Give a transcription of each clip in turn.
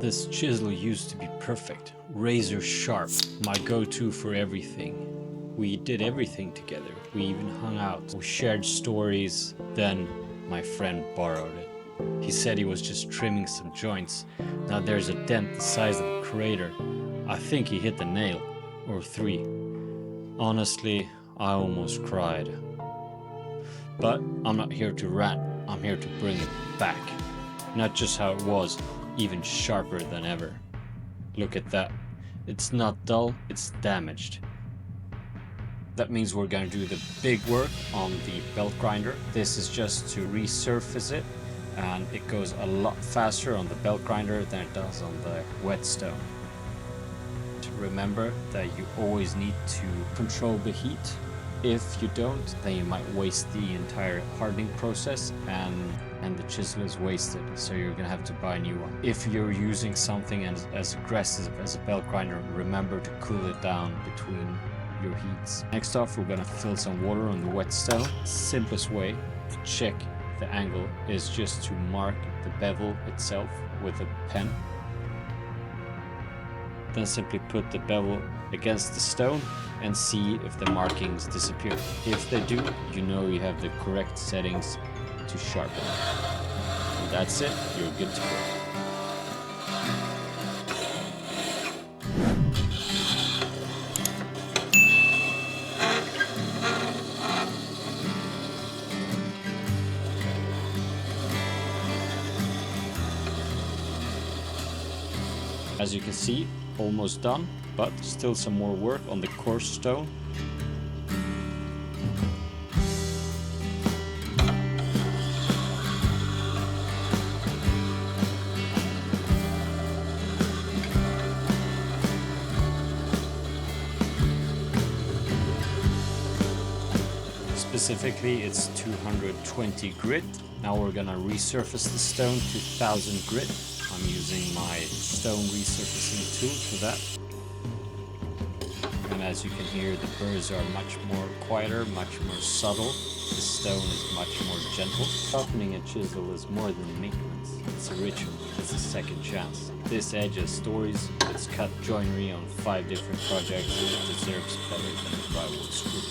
This chisel used to be perfect, razor sharp, my go-to for everything. We did everything together, we even hung out, we shared stories, then my friend borrowed it. He said he was just trimming some joints, now there's a dent the size of a crater. I think he hit the nail, or 3. Honestly, I almost cried. But I'm not here to rant, I'm here to bring it back. Not just how it was, even sharper than ever. Look at that. It's not dull, it's damaged. That means we're going to do the big work on the belt grinder. This is just to resurface it, and it goes a lot faster on the belt grinder than it does on the whetstone. Remember that you always need to control the heat. If you don't, then you might waste the entire hardening process and the chisel is wasted, so you're gonna have to buy a new one. If you're using something as aggressive as a belt grinder, remember to cool it down between your heats. Next off, we're gonna fill some water on the whetstone. Simplest way to check the angle is just to mark the bevel itself with a pen. Then simply put the bevel against the stone and see if the markings disappear. If they do, you know you have the correct settings to sharpen. And that's it, you're good to go. As you can see, almost done, but still some more work on the coarse stone. Specifically, it's 220 grit. Now we're gonna resurface the stone to 1000 grit. I'm using my stone resurfacing tool for that. And as you can hear, the burrs are much more quieter, much more subtle. The stone is much more gentle. Sharpening a chisel is more than maintenance. It's a ritual. It's a second chance. This edge has stories. It's cut joinery on 5 different projects. It deserves better than a drywall screw.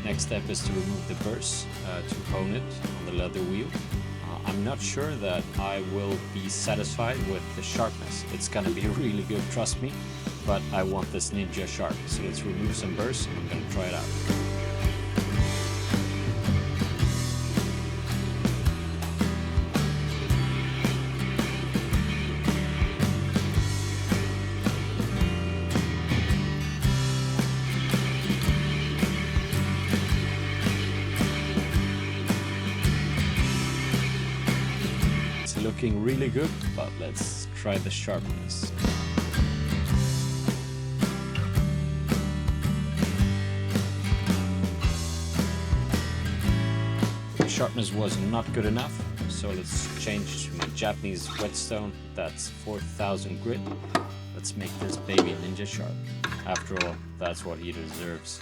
Next step is to remove the burrs to hone it on the leather wheel. I'm not sure that I will be satisfied with the sharpness. It's gonna be really good, trust me, but I want this ninja sharp. So let's remove some burrs and I'm gonna try it out. Looking really good, but let's try the sharpness. The sharpness was not good enough, so let's change to my Japanese whetstone. That's 4000 grit. Let's make this baby ninja sharp. After all, that's what he deserves.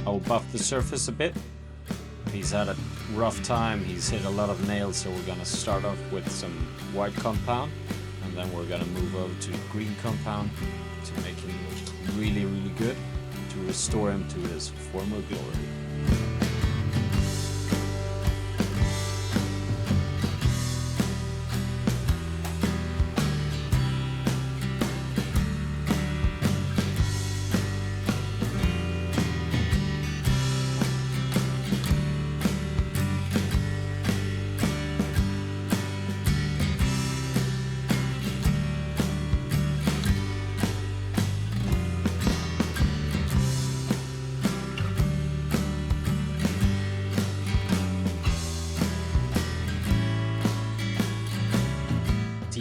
I'll buff the surface a bit. He's had a rough time, he's hit a lot of nails, so we're gonna start off with some white compound and then we're gonna move over to green compound to make him look really, really good, to restore him to his former glory.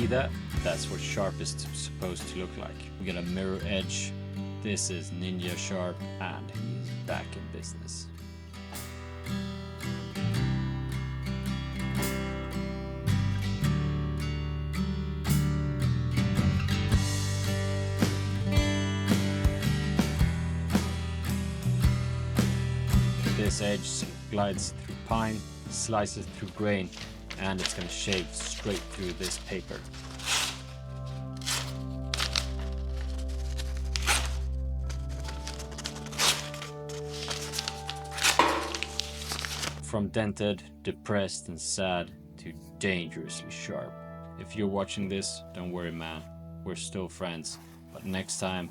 that? That's what sharp is supposed to look like. We got a mirror edge. This is Ninja Sharp, and he's back in business. This edge glides through pine, slices through grain, and it's going to shave straight through this paper. From dented, depressed and sad to dangerously sharp. If you're watching this, don't worry man, we're still friends. But next time,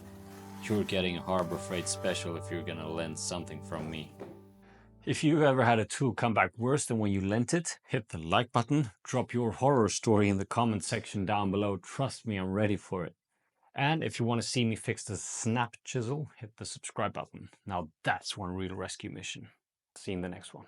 you're getting a Harbor Freight special if you're gonna lend something from me. If you ever had a tool come back worse than when you lent it, hit the like button, drop your horror story in the comment section down below. Trust me, I'm ready for it. And if you want to see me fix the snap chisel, hit the subscribe button. Now that's one real rescue mission. See you in the next one.